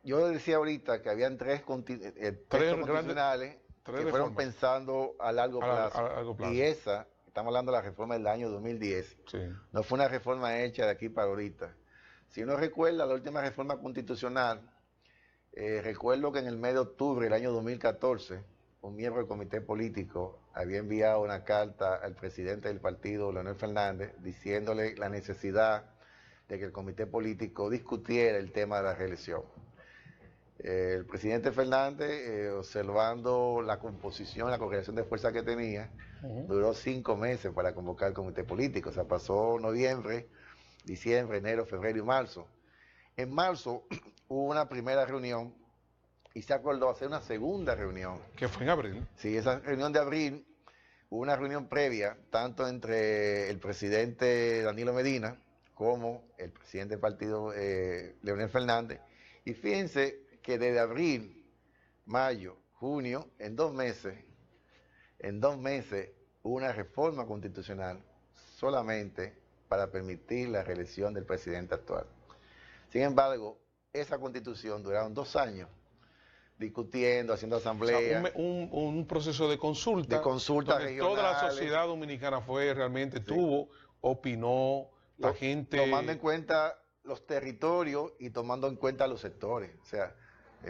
yo decía ahorita que habían tres textos constitucionales que fueron reformas pensando a largo plazo. a largo plazo. Y esa, estamos hablando de la reforma del año 2010, Sí. no fue una reforma hecha de aquí para ahorita. Si uno recuerda la última reforma constitucional, recuerdo que en el mes de octubre del año 2014, un miembro del comité político había enviado una carta al presidente del partido, Leonel Fernández, diciéndole la necesidad de que el comité político discutiera el tema de la reelección. El presidente Fernández, observando la composición, la correlación de fuerza que tenía, duró 5 meses para convocar el comité político. O sea, pasó noviembre, diciembre, enero, febrero y marzo. En marzo hubo una primera reunión y se acordó hacer una segunda reunión. Que fue en abril. Sí, esa reunión de abril, hubo una reunión previa, tanto entre el presidente Danilo Medina como el presidente del partido Leonel Fernández. Y fíjense que desde abril, mayo, junio, en 2 meses, hubo una reforma constitucional solamente para permitir la reelección del presidente actual. Sin embargo, esa constitución duraron 2 años discutiendo, haciendo asambleas. O sea, un proceso de consulta. De consulta donde toda la regionales. sociedad dominicana fue realmente, opinó, la gente... Tomando en cuenta los territorios y tomando en cuenta los sectores. O sea,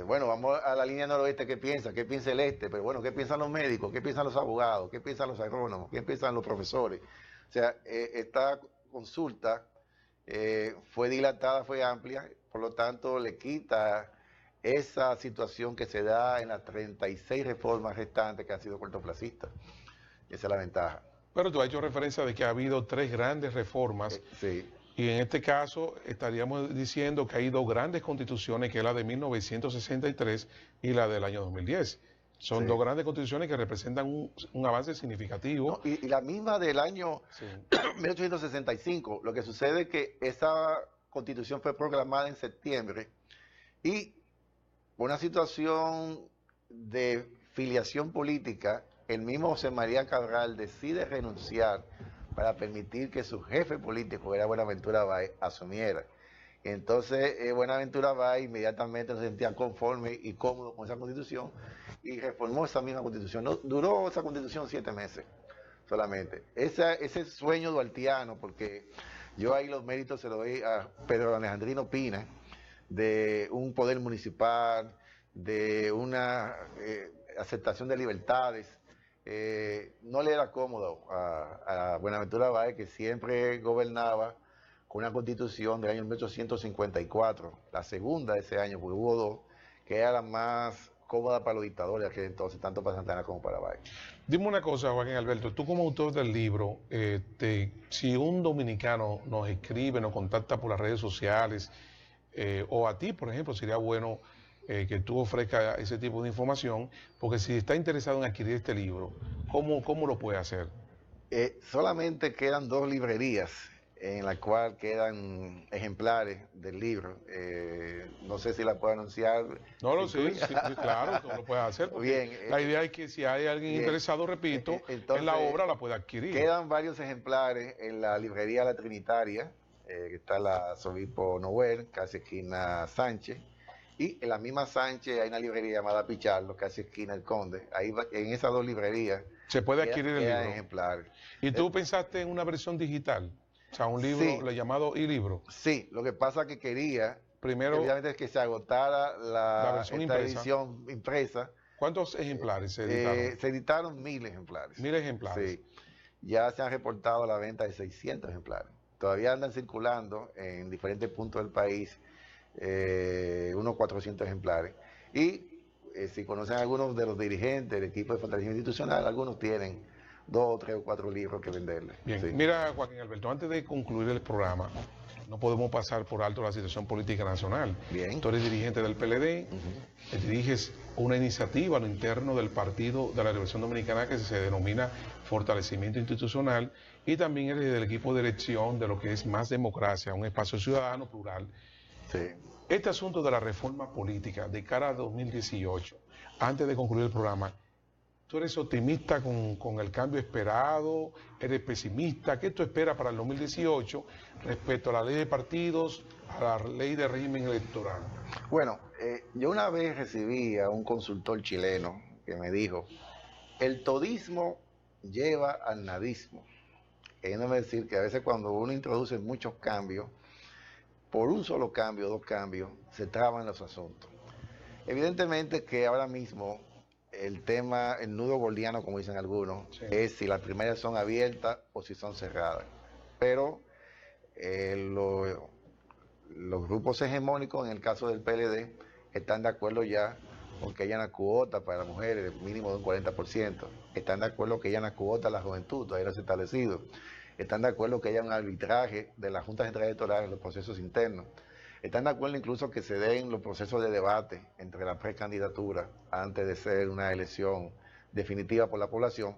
bueno, vamos a la línea noroeste, ¿qué piensa? ¿Qué piensa el este? Pero bueno, ¿qué piensan los médicos? ¿Qué piensan los abogados? ¿Qué piensan los agrónomos? ¿Qué piensan los profesores? O sea, esta consulta fue dilatada, fue amplia, por lo tanto le quita esa situación que se da en las 36 reformas restantes que han sido cortoplacistas. Esa es la ventaja. Pero tú has hecho referencia de que ha habido 3 grandes reformas. Sí. Y en este caso estaríamos diciendo que hay 2 grandes constituciones, que es la de 1963 y la del año 2010. Son Sí. 2 grandes constituciones que representan un avance significativo. No, y la misma del año Sí. 1865. Lo que sucede es que esa constitución fue proclamada en septiembre y por una situación de filiación política, el mismo José María Cabral decide renunciar para permitir que su jefe político, que era Buenaventura Báez, asumiera. Entonces, Buenaventura Báez inmediatamente se sentía conforme y cómodo con esa constitución y reformó esa misma constitución. No, duró esa constitución 7 meses solamente. Ese sueño duartiano, porque yo ahí los méritos se los doy a Pedro Alejandrino Pina, de un poder municipal, de una aceptación de libertades. No le era cómodo a Buenaventura Báez, que siempre gobernaba con una constitución del año 1854, la segunda de ese año, porque hubo 2, que era la más cómoda para los dictadores de aquel entonces, tanto para Santana como para Báez. Dime una cosa, Joaquín Alberto, tú como autor del libro, si un dominicano nos escribe, nos contacta por las redes sociales, o a ti, por ejemplo, sería bueno que tú ofrezcas ese tipo de información, porque si está interesado en adquirir este libro, ¿cómo lo puede hacer? Solamente quedan 2 librerías en la cual quedan ejemplares del libro. No sé si la puedo anunciar. No lo sé, sí, claro, tú lo puedes hacer. Porque Bien, la idea es que si hay alguien bien, interesado, repito, en la obra la puede adquirir. Quedan varios ejemplares en la librería La Trinitaria, que está la Arzobispo Noel, casi esquina Sánchez. Y en la misma Sánchez hay una librería llamada Pichardo, casi esquina El Conde. Ahí en esas 2 librerías Se puede adquirir el quedan libro. ejemplares. ¿Y tú pensaste en una versión digital? O sea, un libro Sí. llamado e-libro. Sí, lo que pasa que quería, Primero, evidentemente, que se agotara la versión esta impresa. edición impresa. ¿Cuántos ejemplares se editaron? Se editaron 1000 ejemplares. 1000 ejemplares. Sí. Ya se han reportado la venta de 600 ejemplares. Todavía andan circulando en diferentes puntos del país unos 400 ejemplares. Y si conocen a algunos de los dirigentes del equipo de fortalecimiento institucional, algunos tienen 2, 3 o 4 libros que venderle. Bien, Sí. mira, Joaquín Alberto, antes de concluir el programa, no podemos pasar por alto la situación política nacional. Bien. Tú eres dirigente del PLD, diriges una iniciativa a lo interno del Partido de la Liberación Dominicana que se denomina Fortalecimiento Institucional, y también eres del equipo de dirección de lo que es Más Democracia, un espacio ciudadano plural. Sí. Este asunto de la reforma política de cara a 2018, antes de concluir el programa, ¿tú eres optimista con el cambio esperado? ¿Eres pesimista? ¿Qué tú esperas para el 2018 respecto a la ley de partidos, a la ley de régimen electoral? Bueno, yo una vez recibí a un consultor chileno que me dijo, el todismo lleva al nadismo. Queriéndome decir que a veces cuando uno introduce muchos cambios, por un solo cambio, 2 cambios, se traban los asuntos. Evidentemente que ahora mismo el tema, el nudo gordiano, como dicen algunos, Sí. es si las primarias son abiertas o si son cerradas. Pero los grupos hegemónicos, en el caso del PLD, están de acuerdo ya con que haya una cuota para las mujeres, mínimo de un 40%. Están de acuerdo que haya una cuota a la juventud, todavía no se ha establecido. Están de acuerdo que haya un arbitraje de la Junta Central Electoral en los procesos internos. Están de acuerdo incluso que se den los procesos de debate entre la precandidatura antes de ser una elección definitiva por la población.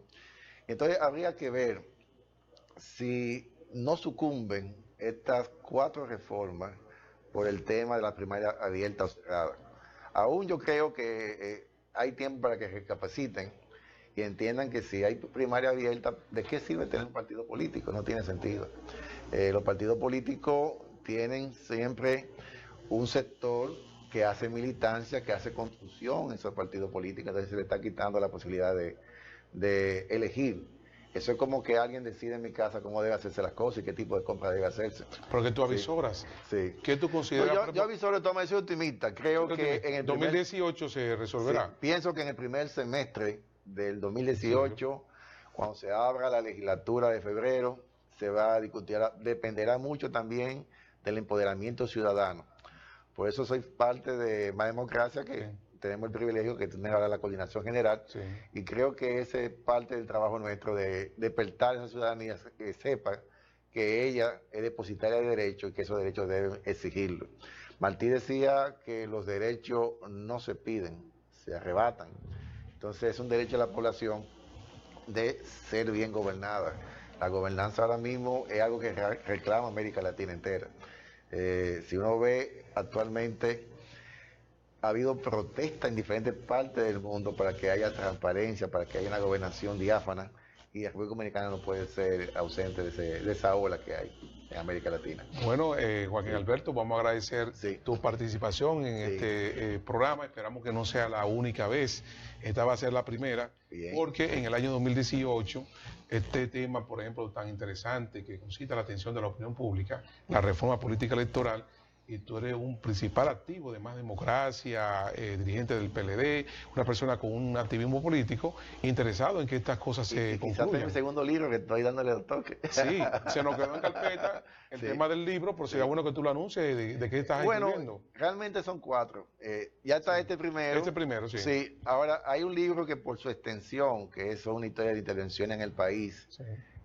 Entonces habría que ver si no sucumben estas 4 reformas por el tema de la primaria abierta o cerrada. Aún yo creo que hay tiempo para que recapaciten y entiendan que si hay primaria abierta, ¿de qué sirve tener un partido político? No tiene sentido. Los partidos políticos tienen siempre un sector que hace militancia, que hace construcción en esos partidos políticos, entonces se le está quitando la posibilidad de elegir. Eso es como que alguien decide en mi casa cómo debe hacerse las cosas y qué tipo de compra debe hacerse. Porque tú avisoras. Sí. ¿Qué tú consideras? Yo avisoro de todas maneras, soy optimista. Creo que en el 2018 se resolverá. Sí, pienso que en el primer semestre del 2018, cuando se abra la legislatura de febrero, se va a discutir, dependerá mucho también del empoderamiento ciudadano. Por eso soy parte de Más Democracia, que tenemos el privilegio que tener ahora la coordinación general. Sí. Y creo que ese es parte del trabajo nuestro, de despertar a esa ciudadanía que sepa que ella es depositaria de derechos y que esos derechos deben exigirlo. Martí decía que los derechos no se piden, se arrebatan. Entonces es un derecho de la población de ser bien gobernada. La gobernanza ahora mismo es algo que reclama América Latina entera. Si uno ve actualmente, ha habido protestas en diferentes partes del mundo para que haya transparencia, para que haya una gobernación diáfana, y la República Dominicana no puede ser ausente de esa ola que hay en América Latina. Bueno, Joaquín Alberto, vamos a agradecer tu participación en este programa. Esperamos que no sea la única vez. Esta va a ser la primera, porque en el año 2018, este tema, por ejemplo, tan interesante que concita la atención de la opinión pública, la reforma política electoral, y tú eres un principal activo de Más Democracia, dirigente del PLD, una persona con un activismo político, interesado en que estas cosas se concluyan. Quizás en mi segundo libro que estoy dándole el toque. Sí, se nos quedó en carpeta el tema del libro, pero sería bueno que tú lo anuncies de qué estás escribiendo. Bueno, realmente son 4. Ya está este primero. Este primero, sí. Sí, ahora hay un libro que por su extensión, que es una historia de intervención en el país,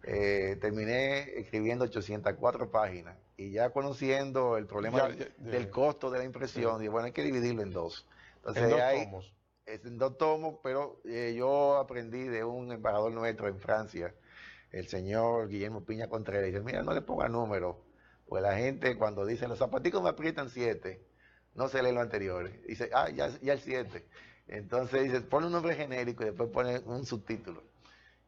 terminé escribiendo 804 páginas. Y ya conociendo el problema del costo de la impresión, dije, bueno, hay que dividirlo en 2. Entonces, en 2 tomos. Es en 2 tomos, pero yo aprendí de un embajador nuestro en Francia, el señor Guillermo Piña Contreras, y dice, mira, no le ponga número, pues la gente cuando dicen los zapaticos me aprietan 7, no se lee lo anterior. Dice, ya el 7. Entonces dice, pone un nombre genérico y después pone un subtítulo.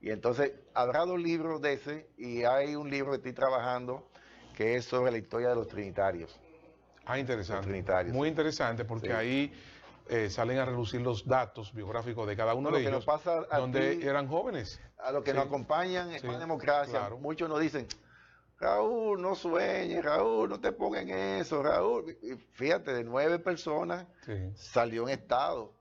Y entonces habrá 2 libros de ese, y hay un libro que estoy trabajando que es sobre la historia de los trinitarios. Interesante. Trinitarios. Muy interesante, porque ahí salen a relucir los datos biográficos de cada uno de ellos, donde eran jóvenes. A los que nos acompañan en Más Democracia, muchos nos dicen, Raúl, no sueñes, Raúl, no te pongas en eso, Raúl. Y fíjate, de 9 personas salió un estado.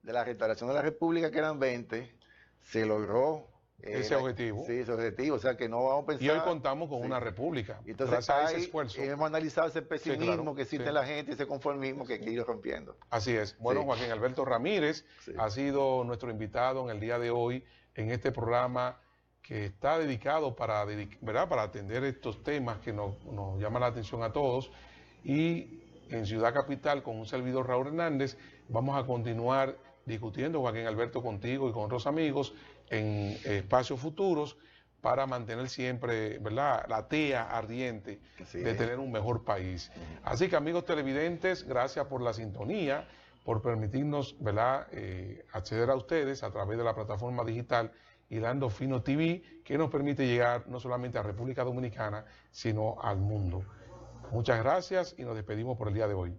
De la restauración de la República, que eran 20, se logró ese objetivo. Sí, ese objetivo, o sea que no vamos a pensar. Y hoy contamos con una república, entonces, gracias a ese esfuerzo. Hemos analizado ese pesimismo que existe en la gente, ese conformismo que hay que ir rompiendo. Así es. Bueno, Joaquín Alberto Ramírez ha sido nuestro invitado en el día de hoy en este programa que está dedicado para atender estos temas que nos llaman la atención a todos. Y en Ciudad Capital, con un servidor Raúl Hernández, vamos a continuar discutiendo, Joaquín Alberto, contigo y con otros amigos en espacios futuros para mantener siempre, la tea ardiente de tener un mejor país. Así que, amigos televidentes, gracias por la sintonía, por permitirnos, acceder a ustedes a través de la plataforma digital Hilando Fino TV, que nos permite llegar no solamente a República Dominicana, sino al mundo. Muchas gracias y nos despedimos por el día de hoy.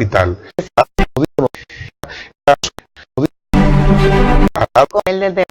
capital. Con el desde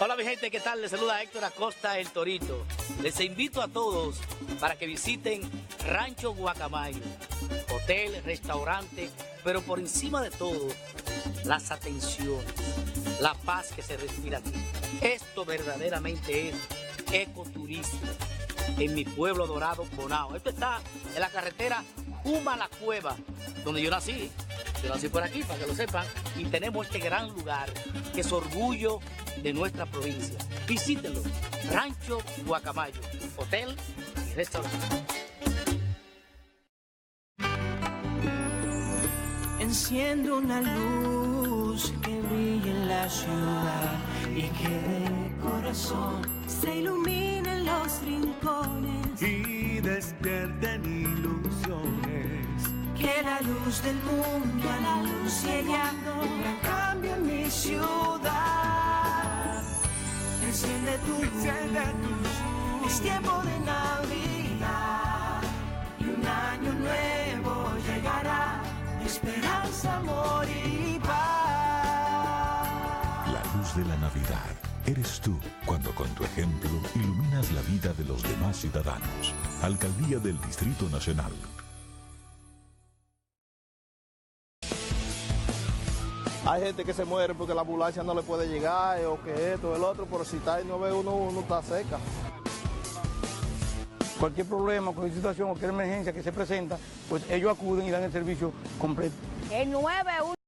Hola mi gente, ¿qué tal? Les saluda Héctor Acosta, el Torito. Les invito a todos para que visiten Rancho Guacamayo, hotel, restaurante, pero por encima de todo, las atenciones, la paz que se respira aquí. Esto verdaderamente es ecoturismo en mi pueblo dorado, Bonao. Esto está en la carretera Puma La Cueva, donde yo nací. Yo nací por aquí, para que lo sepan, y tenemos este gran lugar que es orgullo de nuestra provincia. Visítenlo, Rancho Guacamayo, hotel y restaurante. Enciendo una luz que brille en la ciudad y que de corazón se iluminen los rincones y despierten ilusiones. Que la luz del mundo a la luz llegando un gran cambio en mi ciudad. Enciende tu luz, es tiempo de Navidad y un año nuevo llegará. Esperanza, amor y paz. La luz de la Navidad eres tú cuando con tu ejemplo iluminas la vida de los demás ciudadanos. Alcaldía del Distrito Nacional. Hay gente que se muere porque la ambulancia no le puede llegar o que esto o el otro, pero si está ahí 911 uno está cerca. Cualquier problema, cualquier situación o cualquier emergencia que se presenta, pues ellos acuden y dan el servicio completo. El 911